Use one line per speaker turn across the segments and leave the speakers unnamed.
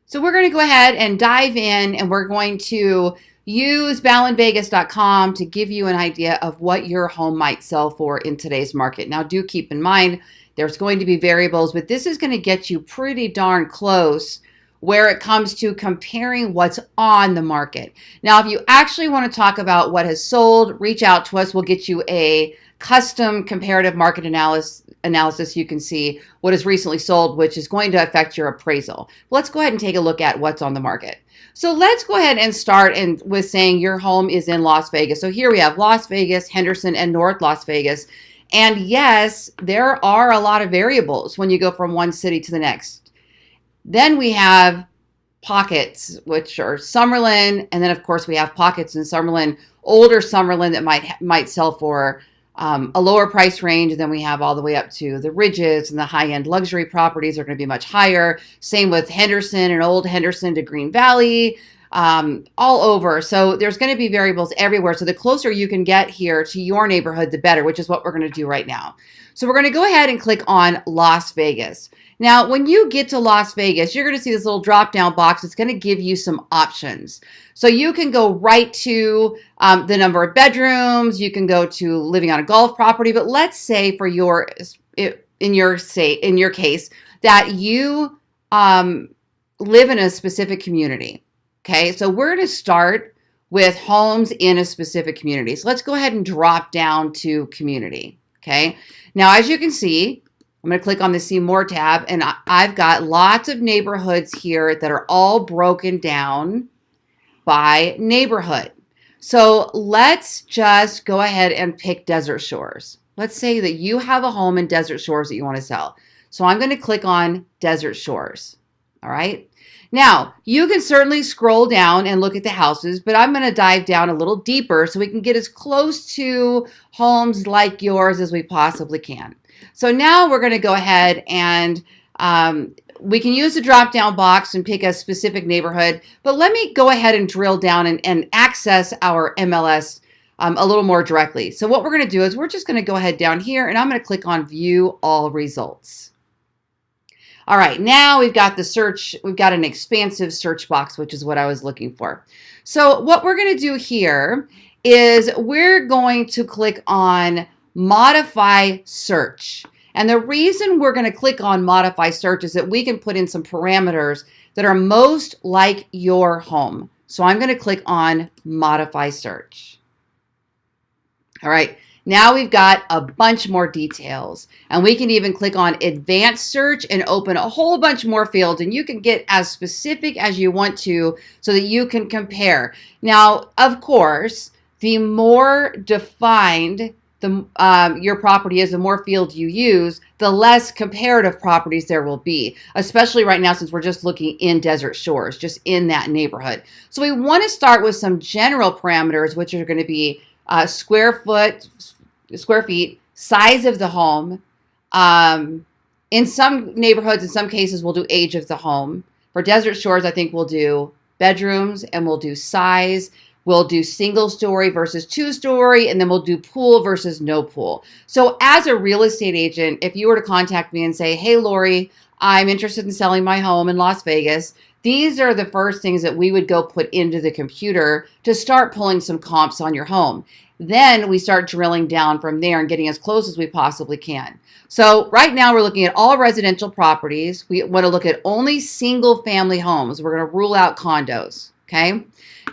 So we're going to go ahead and dive in, and we're going to use ballenvegas.com to give you an idea of what your home might sell for in today's market. Now, do keep in mind there's going to be variables, but this is going to get you pretty darn close where it comes to comparing what's on the market. Now, if you actually want to talk about what has sold, reach out to us. We'll get you a custom comparative market analysis. You can see what has recently sold, which is going to affect your appraisal. Let's go ahead and take a look at what's on the market. So let's go ahead and start with saying your home is in Las Vegas. So here we have Las Vegas, Henderson, and North Las Vegas. And yes, there are a lot of variables when you go from one city to the next. Then we have pockets, which are Summerlin, and then of course we have pockets in Summerlin, older Summerlin that might sell for a lower price range. And then we have all the way up to the Ridges, and the high-end luxury properties are going to be much higher. Same with Henderson and Old Henderson to Green Valley, all over. So there's going to be variables everywhere. So the closer you can get here to your neighborhood, the better, which is what we're going to do right now. So we're going to go ahead and click on Las Vegas. Now, when you get to Las Vegas, you're going to see this little drop-down box. It's going to give you some options. So you can go right to the number of bedrooms. You can go to living on a golf property. But let's say for in your case that you live in a specific community. Okay, so we're going to start with homes in a specific community. So let's go ahead and drop down to community. Okay, now as you can see, I'm going to click on the See More tab, and I've got lots of neighborhoods here that are all broken down by neighborhood. So let's just go ahead and pick Desert Shores. Let's say that you have a home in Desert Shores that you want to sell. So I'm going to click on Desert Shores. All right. Now, you can certainly scroll down and look at the houses, but I'm going to dive down a little deeper so we can get as close to homes like yours as we possibly can. So now we're going to go ahead and we can use the drop-down box and pick a specific neighborhood, but let me go ahead and drill down and access our MLS a little more directly. So what we're going to do is we're just going to go ahead down here, and I'm going to click on View All Results. All right, now we've got the search. We've got an expansive search box, which is what I was looking for. So what we're going to do here is we're going to click on Modify Search. And the reason we're going to click on Modify Search is that we can put in some parameters that are most like your home. So I'm going to click on Modify Search. All right. Now we've got a bunch more details, and we can even click on Advanced Search and open a whole bunch more fields, and you can get as specific as you want to so that you can compare. Now, of course, the more defined your property is, the more fields you use, the less comparative properties there will be, especially right now since we're just looking in Desert Shores, just in that neighborhood. So we want to start with some general parameters, which are going to be square feet, size of the home. In some neighborhoods, in some cases, we'll do age of the home. For Desert Shores, I think we'll do bedrooms, and we'll do size. We'll do single story versus 2-story, and then we'll do pool versus no pool. So as a real estate agent, if you were to contact me and say, hey, Lori, I'm interested in selling my home in Las Vegas, these are the first things that we would go put into the computer to start pulling some comps on your home. Then we start drilling down from there and getting as close as we possibly can. So right now we're looking at all residential properties. We want to look at only single family homes. We're going to rule out condos. Okay.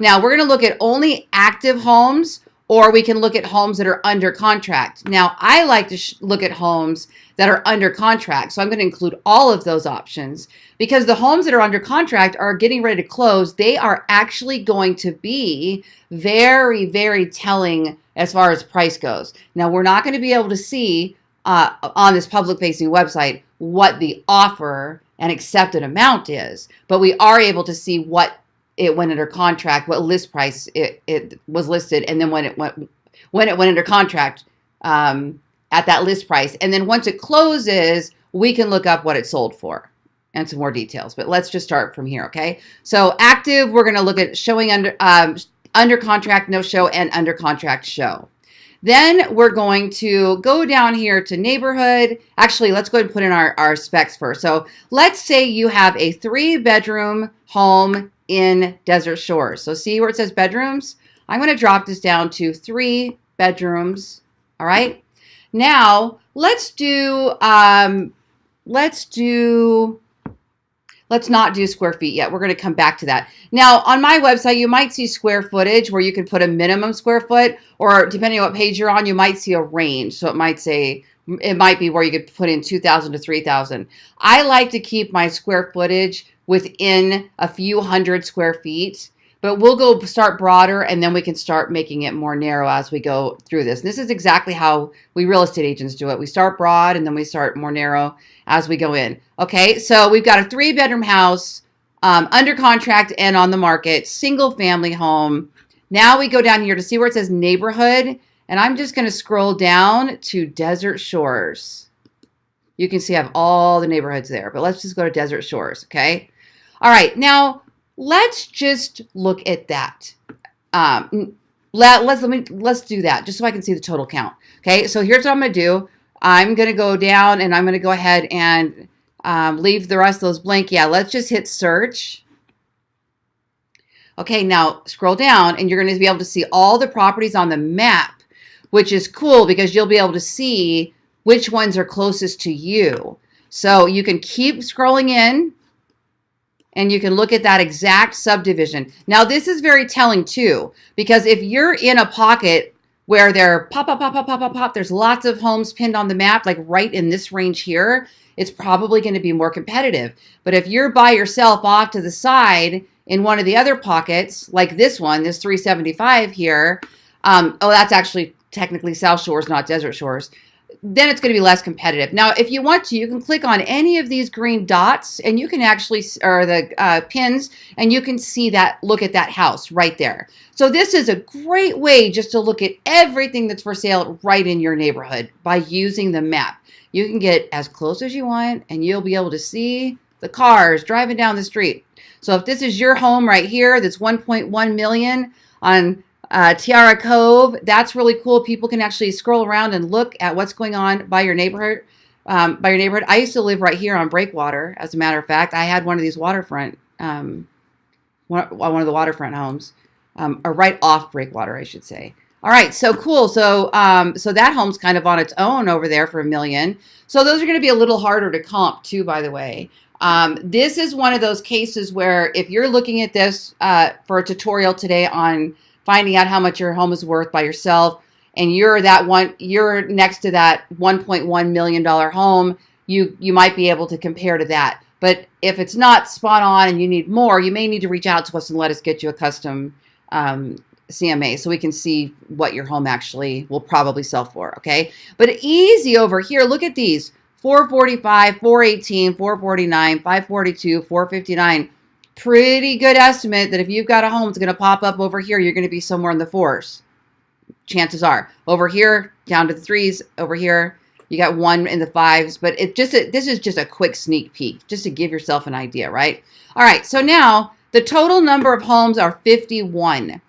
Now we're going to look at only active homes, or we can look at homes that are under contract. Now I like to look at homes that are under contract. So I'm going to include all of those options, because the homes that are under contract are getting ready to close. They are actually going to be very, very telling as far as price goes. Now we're not going to be able to see on this public facing website what the offer and accepted amount is, but we are able to see what it went under contract, what list price it was listed, and then when it went under contract at that list price. And then once it closes, we can look up what it sold for and some more details. But let's just start from here, okay? So active, we're going to look at showing under contract, no show, and under contract show. Then we're going to go down here to neighborhood. Actually, let's go ahead and put in our specs first. So let's say you have a 3-bedroom home in Desert Shores. So see where it says bedrooms? I'm going to drop this down to 3 bedrooms. All right. Now let's not do square feet yet. We're going to come back to that. Now, on my website, you might see square footage where you can put a minimum square foot, or depending on what page you're on, you might see a range. So it might be where you could put in 2,000 to 3,000. I like to keep my square footage within a few hundred square feet, but we'll go start broader, and then we can start making it more narrow as we go through this. And this is exactly how we real estate agents do it. We start broad, and then we start more narrow as we go in. Okay, so we've got a 3-bedroom house under contract and on the market, single family home. Now we go down here to see where it says neighborhood, and I'm just going to scroll down to Desert Shores. You can see I have all the neighborhoods there, but let's just go to Desert Shores, okay? All right, now let's just look at that. Let's do that just so I can see the total count. Okay, so here's what I'm going to do. I'm going to go down and I'm going to go ahead and leave the rest of those blank. Yeah, let's just hit search. Okay, now scroll down and you're going to be able to see all the properties on the map, which is cool because you'll be able to see which ones are closest to you. So you can keep scrolling in and you can look at that exact subdivision. Now, this is very telling too, because if you're in a pocket where they're pop, there's lots of homes pinned on the map, like right in this range here, it's probably going to be more competitive. But if you're by yourself off to the side in one of the other pockets, like this one, this 375 here, that's actually technically South Shores, not Desert Shores, then it's going to be less competitive. Now, if you want to, you can click on any of these green dots and you can actually, or the pins, and you can see that, look at that house right there. So this is a great way just to look at everything that's for sale right in your neighborhood by using the map. You can get as close as you want and you'll be able to see the cars driving down the street. So if this is your home right here, that's 1.1 million on Tiara Cove, that's really cool. People can actually scroll around and look at what's going on by your neighborhood. I used to live right here on Breakwater. As a matter of fact, I had one of these waterfront, one of the waterfront homes, or right off Breakwater, I should say. All right, so cool. So that home's kind of on its own over there for $1 million. So those are going to be a little harder to comp too, by the way. This is one of those cases where if you're looking at this for a tutorial today on finding out how much your home is worth by yourself, and you're next to that $1.1 million home, you might be able to compare to that. But if it's not spot on and you need more, you may need to reach out to us and let us get you a custom CMA so we can see what your home actually will probably sell for, okay? But easy over here, look at these, 445, 418, 449, 542, 459. Pretty good estimate that if you've got a home that's going to pop up over here, you're going to be somewhere in the 4s. Chances are. Over here, down to the 3s. Over here, you got 1 in the 5s. But this is just a quick sneak peek, just to give yourself an idea, right? All right, so now the total number of homes are 51.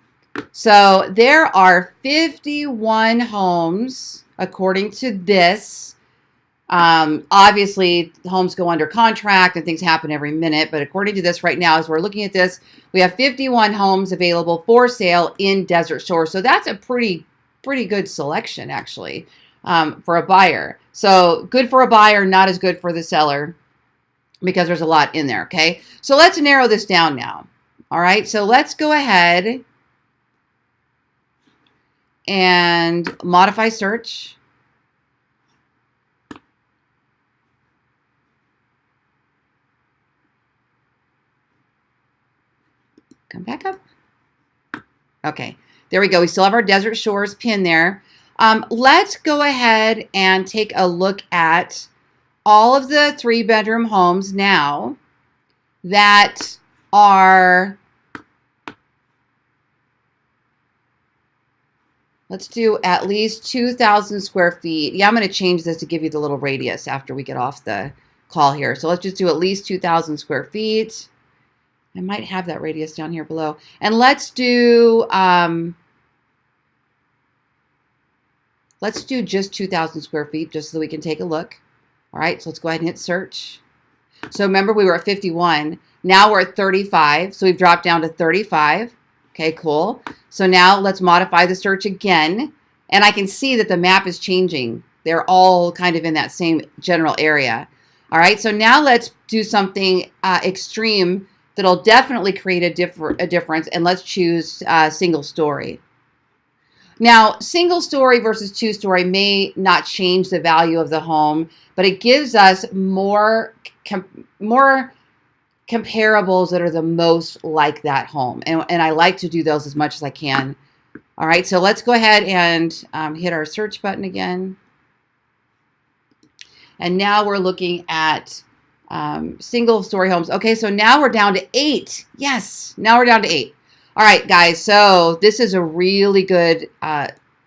So there are 51 homes, according to this. Obviously, homes go under contract and things happen every minute. But according to this right now, as we're looking at this, we have 51 homes available for sale in Desert Shores. So that's a pretty good selection, actually, for a buyer. So good for a buyer, not as good for the seller because there's a lot in there, okay? So let's narrow this down now. All right, so let's go ahead and modify search. Come back up. Okay, there we go. We still have our Desert Shores pin there. Let's go ahead and take a look at all of the 3-bedroom homes now that are, let's do at least 2,000 square feet. Yeah, I'm going to change this to give you the little radius after we get off the call here. So let's just do at least 2,000 square feet. I might have that radius down here below. And let's do, Let's do just 2,000 square feet just so we can take a look. All right, so let's go ahead and hit search. So remember, we were at 51. Now we're at 35. So we've dropped down to 35. Okay, cool. So now let's modify the search again. And I can see that the map is changing. They're all kind of in that same general area. All right, so now let's do something extreme that'll definitely create a difference. And let's choose single story. Now, single story versus two story may not change the value of the home, but it gives us more comparables that are the most like that home. And I like to do those as much as I can. All right, so let's go ahead and hit our search button again. And now we're looking at single story homes. Okay, so now we're down to 8. Yes, now we're down to 8. All right, guys, so this is a really good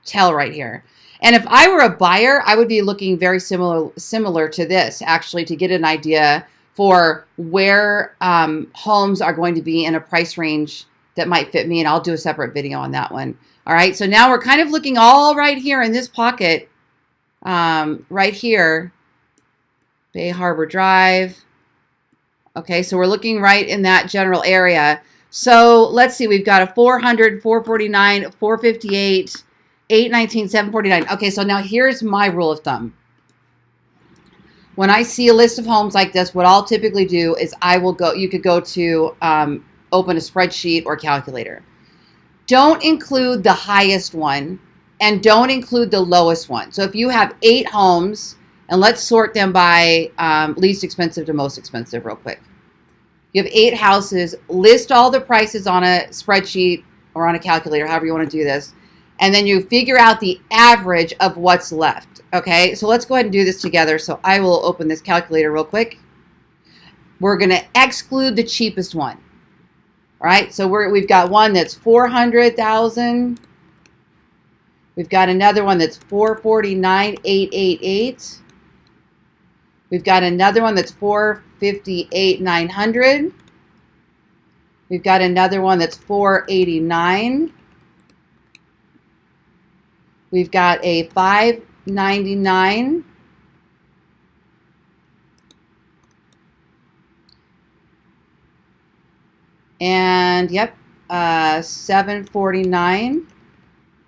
tell right here. And if I were a buyer, I would be looking very similar to this, actually, to get an idea for where homes are going to be in a price range that might fit me. And I'll do a separate video on that one. All right, so now we're kind of looking all right here in this pocket, right here, Bay Harbor Drive. Okay, so we're looking right in that general area. So let's see, we've got a 400, 449, 458, 819, 749. Okay, so now here's my rule of thumb. When I see a list of homes like this, what I'll typically do is you could go to open a spreadsheet or calculator. Don't include the highest one and don't include the lowest one. So if you have 8 homes, and let's sort them by least expensive to most expensive real quick. You have 8 houses, list all the prices on a spreadsheet or on a calculator, however you want to do this, and then you figure out the average of what's left, okay? So let's go ahead and do this together. So I will open this calculator real quick. We're going to exclude the cheapest one, all right? So we've got one that's 400,000. We've got another one that's 449,888. We've got another one that's 458,900. We've got another one that's 489. We've got a 599. And yep, 749.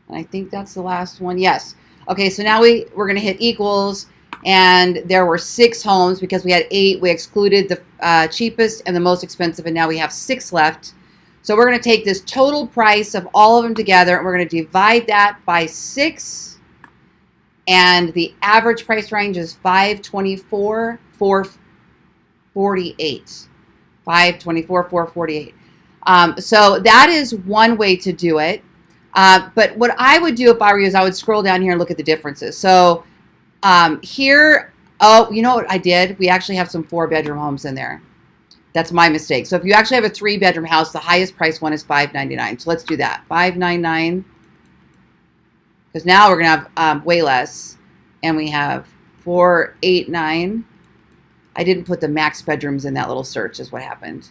And I think that's the last one. Yes. Okay, so now we're going to hit equals. And there were 6 homes because we had 8. We excluded the cheapest and the most expensive, and now we have 6 left. So we're going to take this total price of all of them together, and we're going to divide that by 6. And the average price range is 524, 448. 524, 448. So that is one way to do it. But what I would do if I were you is I would scroll down here and look at the differences. So here, oh, you know what I did? We actually have some 4-bedroom homes in there. That's my mistake. So if you actually have a 3-bedroom house, the highest price one is $599. So let's do that. $599. Because now we're going to have way less. And we have $489. I didn't put the max bedrooms in that little search is what happened.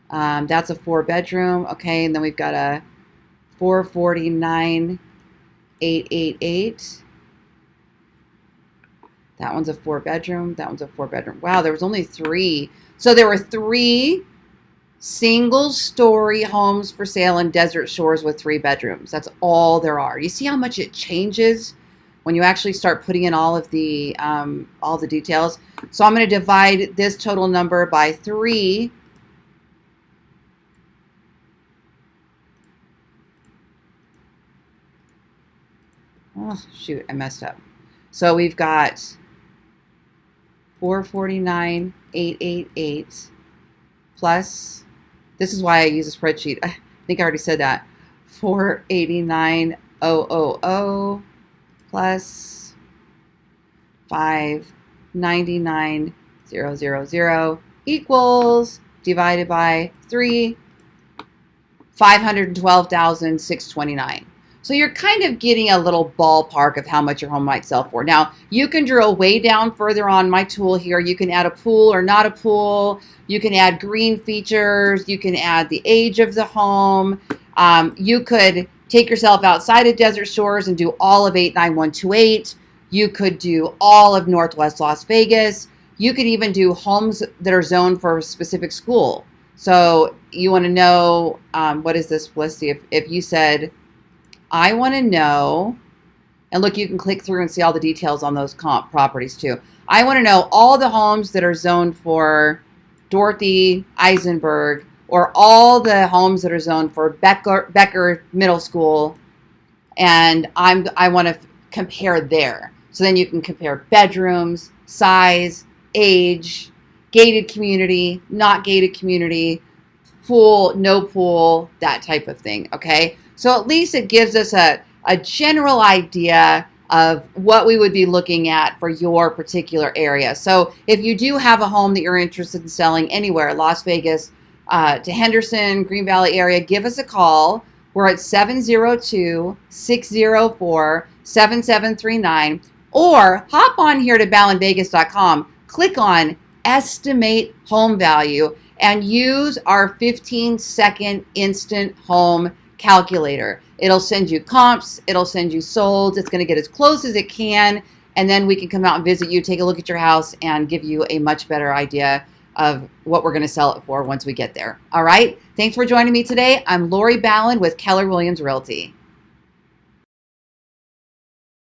That's a 4-bedroom. Okay, and then we've got a 449,888. That one's a 4-bedroom. That one's a 4-bedroom. Wow, there was only 3. So there were 3 single-story homes for sale in Desert Shores with 3 bedrooms. That's all there are. You see how much it changes when you actually start putting in all the details. So I'm going to divide this total number by 3. Oh, shoot, I messed up. So we've got 449,888 plus, this is why I use a spreadsheet. I think I already said that. 489,000 plus 599,000 equals, divided by 3, 512,629. So you're kind of getting a little ballpark of how much your home might sell for. Now, you can drill way down further on my tool here. You can add a pool or not a pool. You can add green features. You can add the age of the home. You could take yourself outside of Desert Shores and do all of 89128. You could do all of Northwest Las Vegas. You could even do homes that are zoned for a specific school. So you want to know, what is this? Let's see, if you said, I want to know, and look, you can click through and see all the details on those comp properties too. I want to know all the homes that are zoned for Dorothy Eisenberg, or all the homes that are zoned for Becker Middle School, and I want to compare there. So then you can compare bedrooms, size, age, gated community, not gated community, pool, no pool, that type of thing, okay? So at least it gives us a general idea of what we would be looking at for your particular area. So if you do have a home that you're interested in selling anywhere, Las Vegas to Henderson, Green Valley area, give us a call. We're at 702-604-7739, or hop on here to ballenvegas.com, click on estimate home value, and use our 15-second instant home calculator. It'll send you comps, it'll send you solds, it's going to get as close as it can, and then we can come out and visit you, take a look at your house, and give you a much better idea of what we're going to sell it for once we get there. All right? Thanks for joining me today. I'm Lori Ballen with Keller Williams Realty.